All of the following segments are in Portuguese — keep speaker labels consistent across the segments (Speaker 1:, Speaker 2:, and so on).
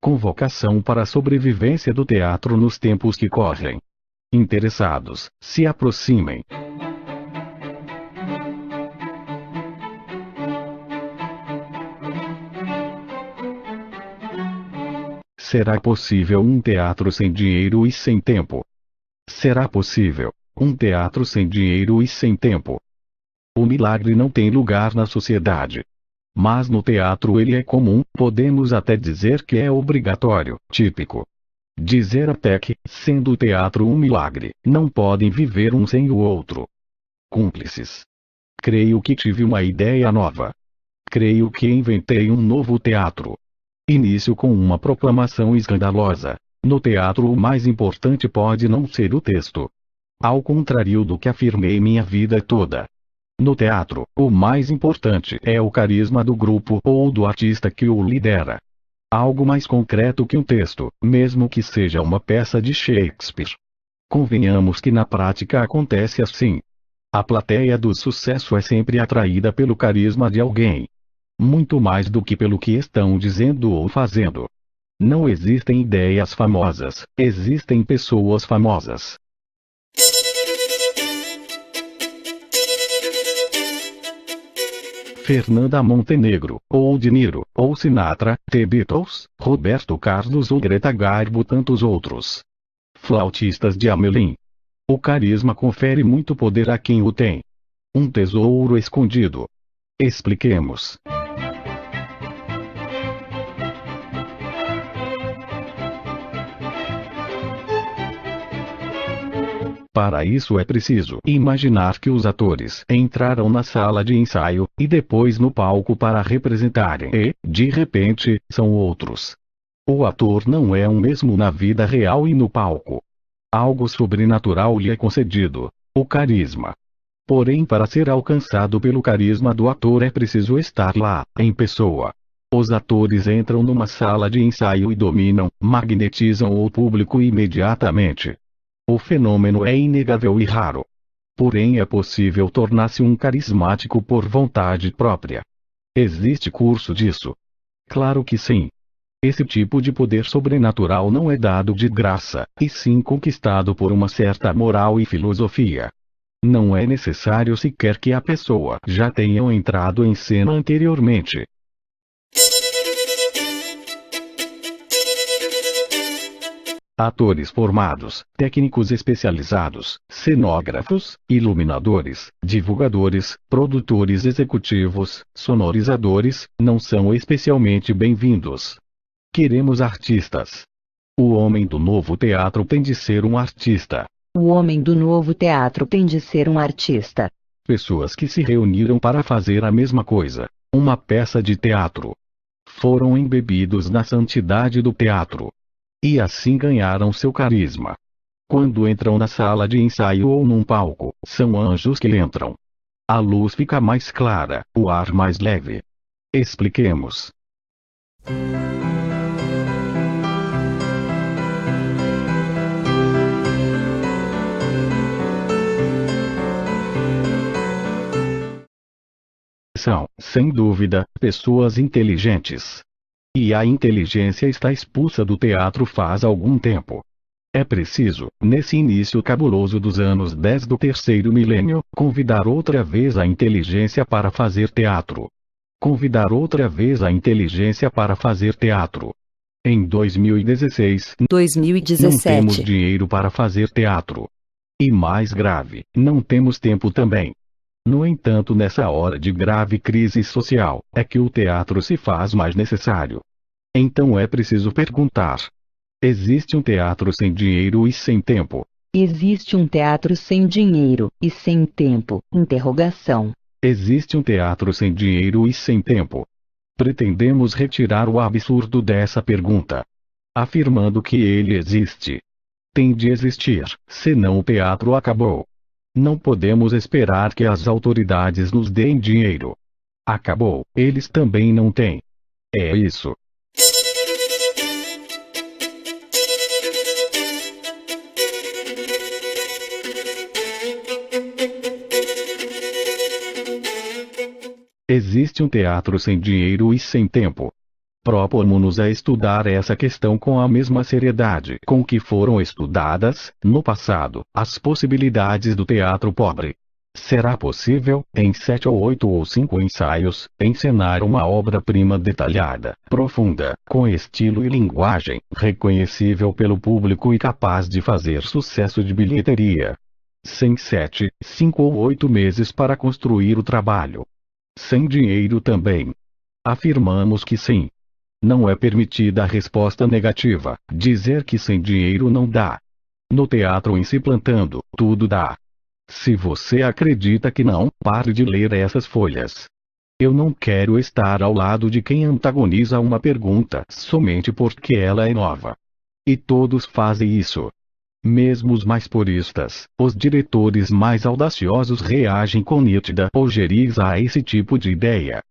Speaker 1: Convocação para a sobrevivência do teatro nos tempos que correm. Interessados, se aproximem. Será possível um teatro sem dinheiro e sem tempo? Será possível um teatro sem dinheiro e sem tempo? O milagre não tem lugar na sociedade. Mas no teatro ele é comum, podemos até dizer que é obrigatório, típico. Dizer até que, sendo o teatro um milagre, não podem viver um sem o outro. Cúmplices. Creio que tive uma ideia nova. Creio que inventei um novo teatro. Início com uma proclamação escandalosa. No teatro o mais importante pode não ser o texto. Ao contrário do que afirmei minha vida toda. No teatro, o mais importante é o carisma do grupo ou do artista que o lidera. Algo mais concreto que um texto, mesmo que seja uma peça de Shakespeare. Convenhamos que na prática acontece assim. A plateia do sucesso é sempre atraída pelo carisma de alguém. Muito mais do que pelo que estão dizendo ou fazendo. Não existem ideias famosas, existem pessoas famosas. Fernanda Montenegro, ou De Niro, ou Sinatra, The Beatles, Roberto Carlos ou Greta Garbo, tantos outros. Flautistas de Hamelin. O carisma confere muito poder a quem o tem. Um tesouro escondido. Expliquemos. Para isso é preciso imaginar que os atores entraram na sala de ensaio, e depois no palco para representarem e, de repente, são outros. O ator não é o mesmo na vida real e no palco. Algo sobrenatural lhe é concedido, o carisma. Porém, para ser alcançado pelo carisma do ator é preciso estar lá, em pessoa. Os atores entram numa sala de ensaio e dominam, magnetizam o público imediatamente. O fenômeno é inegável e raro. Porém é possível tornar-se um carismático por vontade própria. Existe curso disso? Claro que sim. Esse tipo de poder sobrenatural não é dado de graça, e sim conquistado por uma certa moral e filosofia. Não é necessário sequer que a pessoa já tenha entrado em cena anteriormente. Atores formados, técnicos especializados, cenógrafos, iluminadores, divulgadores, produtores executivos, sonorizadores, não são especialmente bem-vindos. Queremos artistas. O homem do novo teatro tem de ser um artista.
Speaker 2: O homem do novo teatro tem de ser um artista.
Speaker 1: Pessoas que se reuniram para fazer a mesma coisa, uma peça de teatro. Foram embebidos na santidade do teatro. E assim ganharam seu carisma. Quando entram na sala de ensaio ou num palco, são anjos que entram. A luz fica mais clara, o ar mais leve. Expliquemos. São, sem dúvida, pessoas inteligentes. E a inteligência está expulsa do teatro faz algum tempo. É preciso, nesse início cabuloso dos anos 10 do terceiro milênio, convidar outra vez a inteligência para fazer teatro. Convidar outra vez a inteligência para fazer teatro. Em 2016, não temos dinheiro para fazer teatro. E mais grave, não temos tempo também. No entanto, nessa hora de grave crise social, é que o teatro se faz mais necessário. Então é preciso perguntar: existe um teatro sem dinheiro e sem tempo?
Speaker 2: Existe um teatro sem dinheiro e sem tempo? Interrogação.
Speaker 1: Existe um teatro sem dinheiro e sem tempo? Pretendemos retirar o absurdo dessa pergunta, afirmando que ele existe. Tem de existir, senão o teatro acabou. Não podemos esperar que as autoridades nos deem dinheiro. Acabou, eles também não têm. É isso. Existe um teatro sem dinheiro e sem tempo. Propomos-nos a estudar essa questão com a mesma seriedade com que foram estudadas, no passado, as possibilidades do teatro pobre. Será possível, em 7 ou 8 ou 5 ensaios, encenar uma obra-prima detalhada, profunda, com estilo e linguagem, reconhecível pelo público e capaz de fazer sucesso de bilheteria? Sem 7, 5 ou 8 meses para construir o trabalho. Sem dinheiro também? Afirmamos que sim. Não é permitida a resposta negativa, dizer que sem dinheiro não dá. No teatro em si plantando, tudo dá. Se você acredita que não, pare de ler essas folhas. Eu não quero estar ao lado de quem antagoniza uma pergunta somente porque ela é nova. E todos fazem isso. Mesmo os mais puristas, os diretores mais audaciosos reagem com nítida ojeriza a esse tipo de ideia.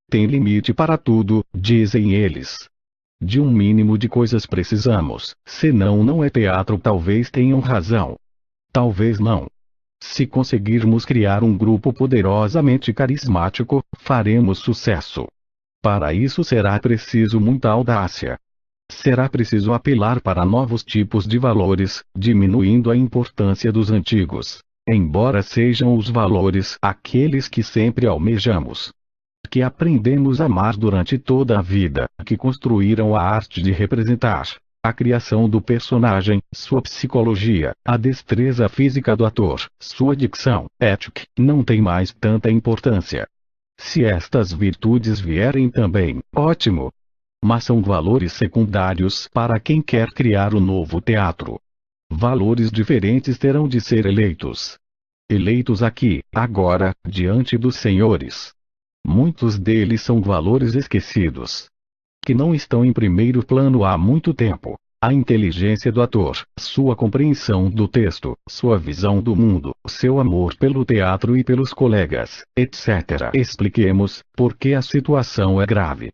Speaker 1: Tem limite para tudo, dizem eles. De um mínimo de coisas precisamos, senão não é teatro. Talvez tenham razão. Talvez não. Se conseguirmos criar um grupo poderosamente carismático, faremos sucesso. Para isso será preciso muita audácia. Será preciso apelar para novos tipos de valores, diminuindo a importância dos antigos, embora sejam os valores aqueles que sempre almejamos, que aprendemos a amar durante toda a vida, que construíram a arte de representar, a criação do personagem, sua psicologia, a destreza física do ator, sua dicção, ética, não tem mais tanta importância. Se estas virtudes vierem também, ótimo. Mas são valores secundários para quem quer criar o novo teatro. Valores diferentes terão de ser eleitos. Eleitos aqui, agora, diante dos senhores. Muitos deles são valores esquecidos, que não estão em primeiro plano há muito tempo. A inteligência do ator, sua compreensão do texto, sua visão do mundo, seu amor pelo teatro e pelos colegas, etc. Expliquemos por que a situação é grave.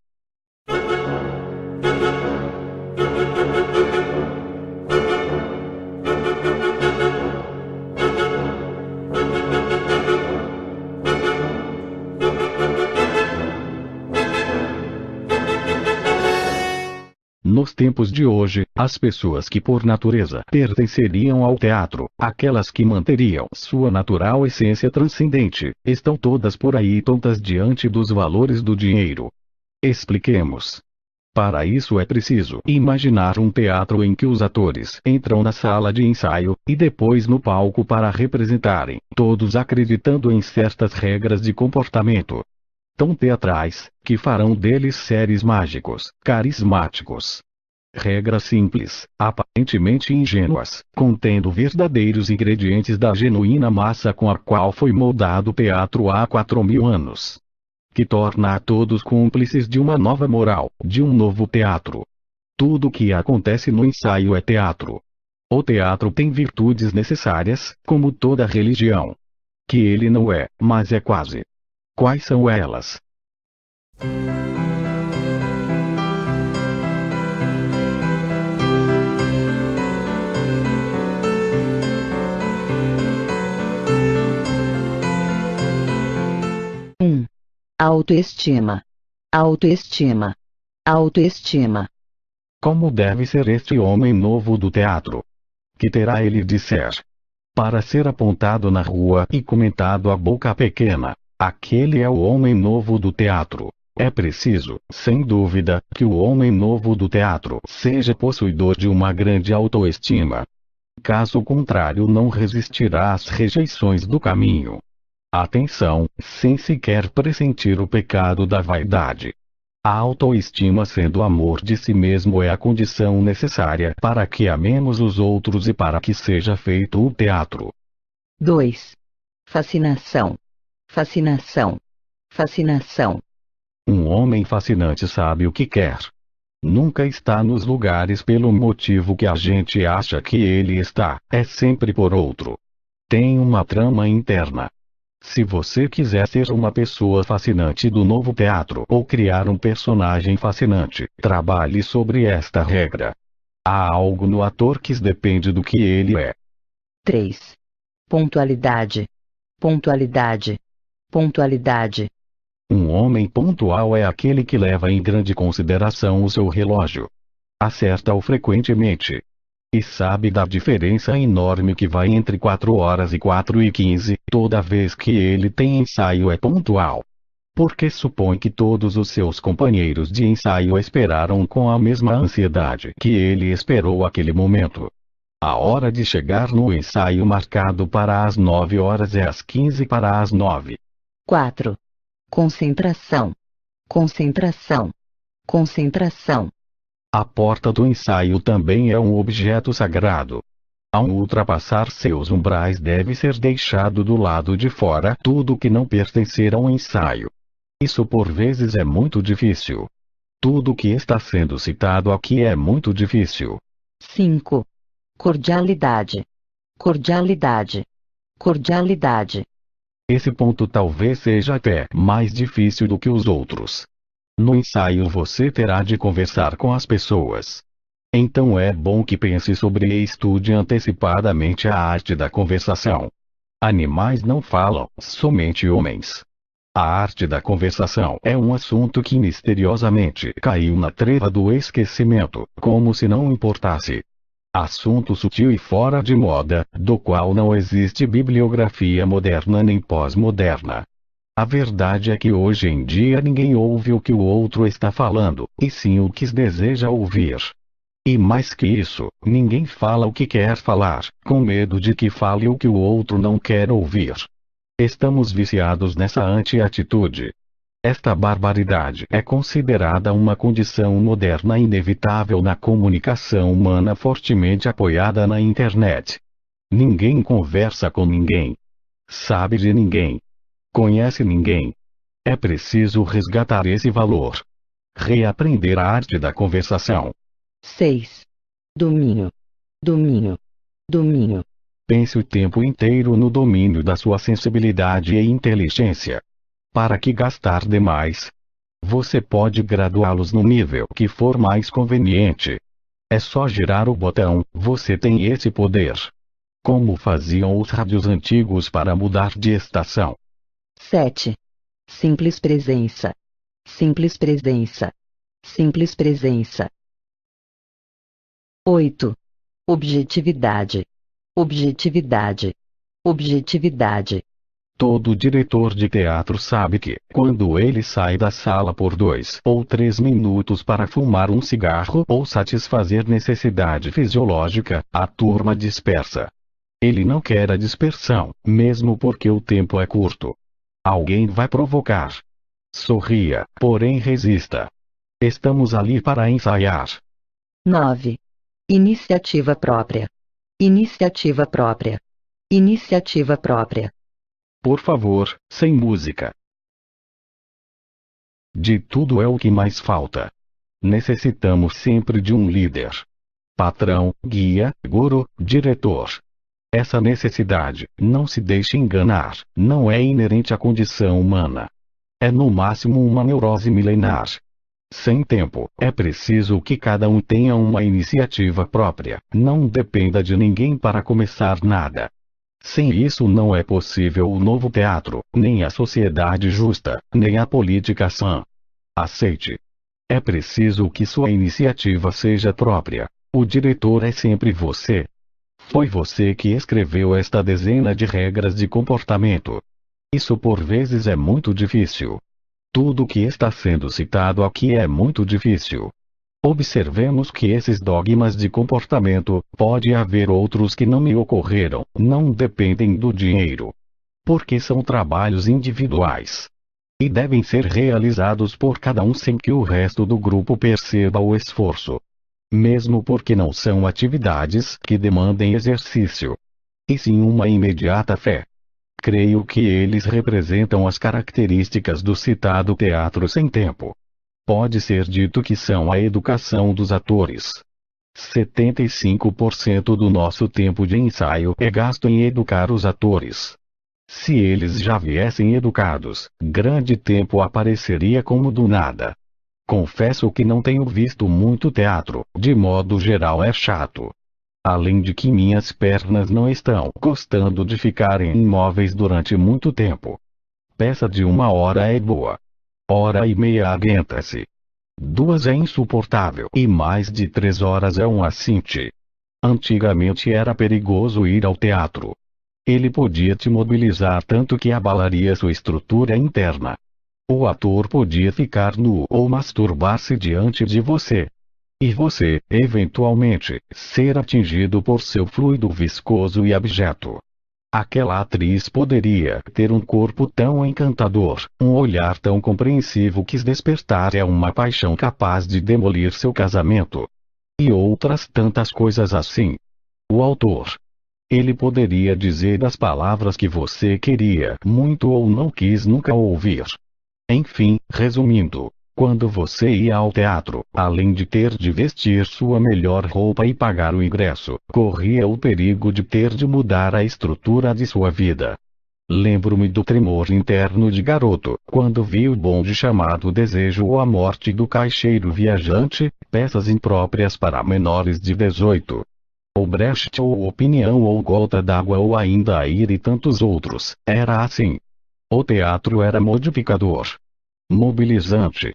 Speaker 1: Nos tempos de hoje, as pessoas que por natureza pertenceriam ao teatro, aquelas que manteriam sua natural essência transcendente, estão todas por aí tontas diante dos valores do dinheiro. Expliquemos. Para isso é preciso imaginar um teatro em que os atores entram na sala de ensaio, e depois no palco para representarem, todos acreditando em certas regras de comportamento tão teatrais, que farão deles seres mágicos, carismáticos. Regras simples, aparentemente ingênuas, contendo verdadeiros ingredientes da genuína massa com a qual foi moldado o teatro há 4.000 anos. Que torna a todos cúmplices de uma nova moral, de um novo teatro. Tudo o que acontece no ensaio é teatro. O teatro tem virtudes necessárias, como toda religião. Que ele não é, mas é quase. Quais são elas?
Speaker 2: Autoestima. Autoestima. Autoestima.
Speaker 1: Como deve ser este homem novo do teatro? Que terá ele de ser? Para ser apontado na rua e comentado a boca pequena. Aquele é o homem novo do teatro. É preciso, sem dúvida, que o homem novo do teatro seja possuidor de uma grande autoestima. Caso contrário, não resistirá às rejeições do caminho. Atenção, sem sequer pressentir o pecado da vaidade. A autoestima, sendo amor de si mesmo, é a condição necessária para que amemos os outros e para que seja feito o teatro.
Speaker 2: 2. Fascinação. Fascinação. Fascinação.
Speaker 1: Um homem fascinante sabe o que quer. Nunca está nos lugares pelo motivo que a gente acha que ele está, é sempre por outro. Tem uma trama interna. Se você quiser ser uma pessoa fascinante do novo teatro ou criar um personagem fascinante, trabalhe sobre esta regra. Há algo no ator que depende do que ele é.
Speaker 2: 3. Pontualidade. Pontualidade. Pontualidade.
Speaker 1: Um homem pontual é aquele que leva em grande consideração o seu relógio. Acerta-o frequentemente. E sabe da diferença enorme que vai entre 4 horas e 4h15, toda vez que ele tem ensaio é pontual. Porque supõe que todos os seus companheiros de ensaio esperaram com a mesma ansiedade que ele esperou aquele momento. A hora de chegar no ensaio marcado para as 9 horas é às 15 para as 9.
Speaker 2: 4. Concentração. Concentração. Concentração.
Speaker 1: A porta do ensaio também é um objeto sagrado. Ao ultrapassar seus umbrais deve ser deixado do lado de fora tudo que não pertencer ao ensaio. Isso por vezes é muito difícil. Tudo que está sendo citado aqui é muito difícil.
Speaker 2: 5. Cordialidade. Cordialidade. Cordialidade.
Speaker 1: Esse ponto talvez seja até mais difícil do que os outros. No ensaio você terá de conversar com as pessoas. Então é bom que pense sobre e estude antecipadamente a arte da conversação. Animais não falam, somente homens. A arte da conversação é um assunto que misteriosamente caiu na treva do esquecimento, como se não importasse. Assunto sutil e fora de moda, do qual não existe bibliografia moderna nem pós-moderna. A verdade é que hoje em dia ninguém ouve o que o outro está falando, e sim o que deseja ouvir. E mais que isso, ninguém fala o que quer falar, com medo de que fale o que o outro não quer ouvir. Estamos viciados nessa anti-atitude. Esta barbaridade é considerada uma condição moderna inevitável na comunicação humana fortemente apoiada na internet. Ninguém conversa com ninguém. Sabe de ninguém. Conhece ninguém. É preciso resgatar esse valor. Reaprender a arte da conversação.
Speaker 2: 6. Domínio. Domínio. Domínio.
Speaker 1: Pense o tempo inteiro no domínio da sua sensibilidade e inteligência. Para que gastar demais? Você pode graduá-los no nível que for mais conveniente. É só girar o botão, você tem esse poder. Como faziam os rádios antigos para mudar de estação.
Speaker 2: 7. Simples presença. Simples presença. Simples presença. 8. Objetividade. Objetividade. Objetividade.
Speaker 1: Todo diretor de teatro sabe que, quando ele sai da sala por 2 ou 3 minutos para fumar um cigarro ou satisfazer necessidade fisiológica, a turma dispersa. Ele não quer a dispersão, mesmo porque o tempo é curto. Alguém vai provocar. Sorria, porém resista. Estamos ali para ensaiar.
Speaker 2: 9. Iniciativa própria. Iniciativa própria. Iniciativa própria.
Speaker 1: Por favor, sem música. De tudo é o que mais falta. Necessitamos sempre de um líder. Patrão, guia, guru, diretor. Essa necessidade, não se deixe enganar, não é inerente à condição humana. É no máximo uma neurose milenar. Sem tempo, é preciso que cada um tenha uma iniciativa própria, não dependa de ninguém para começar nada. Sem isso não é possível o novo teatro, nem a sociedade justa, nem a política sã. Aceite. É preciso que sua iniciativa seja própria. O diretor é sempre você. Foi você que escreveu esta dezena de regras de comportamento. Isso por vezes é muito difícil. Tudo que está sendo citado aqui é muito difícil. Observemos que esses dogmas de comportamento, pode haver outros que não me ocorreram, não dependem do dinheiro. Porque são trabalhos individuais. E devem ser realizados por cada um sem que o resto do grupo perceba o esforço. Mesmo porque não são atividades que demandem exercício. E sim uma imediata fé. Creio que eles representam as características do citado teatro sem tempo. Pode ser dito que são a educação dos atores. 75% do nosso tempo de ensaio é gasto em educar os atores. Se eles já viessem educados, grande tempo apareceria como do nada. Confesso que não tenho visto muito teatro, de modo geral é chato. Além de que minhas pernas não estão gostando de ficarem imóveis durante muito tempo. Peça de 1 hora é boa. hora e meia aguenta-se. 2 é insuportável e mais de 3 horas é um assinte. Antigamente era perigoso ir ao teatro. Ele podia te mobilizar tanto que abalaria sua estrutura interna. O ator podia ficar nu ou masturbar-se diante de você. E você, eventualmente, ser atingido por seu fluido viscoso e abjeto. Aquela atriz poderia ter um corpo tão encantador, um olhar tão compreensivo que despertar é uma paixão capaz de demolir seu casamento. E outras tantas coisas assim. O autor. Ele poderia dizer as palavras que você queria muito ou não quis nunca ouvir. Enfim, resumindo, quando você ia ao teatro, além de ter de vestir sua melhor roupa e pagar o ingresso, corria o perigo de ter de mudar a estrutura de sua vida. Lembro-me do tremor interno de garoto, quando vi o bonde chamado Desejo ou A Morte do Caixeiro Viajante, peças impróprias para menores de 18. Ou Brecht ou Opinião ou Gota d'Água ou ainda Air e tantos outros, era assim. O teatro era modificador. Mobilizante.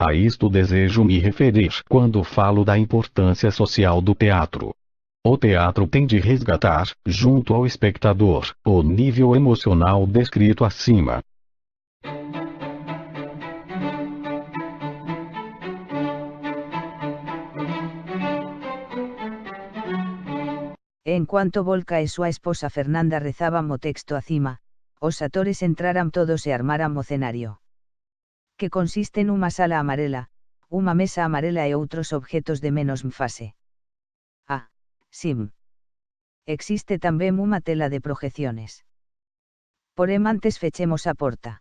Speaker 1: A isto desejo me referir quando falo da importância social do teatro. O teatro tem de resgatar, junto ao espectador, o nível emocional descrito acima.
Speaker 3: Enquanto Volca e sua esposa Fernanda rezaban o texto acima, os atores entraran todos e armaran o cenario. Que consiste nunha sala amarela, unha mesa amarela e outros objetos de menos fase. Sim. Existe tamén unha tela de projeciones. Porém antes fechemos a porta.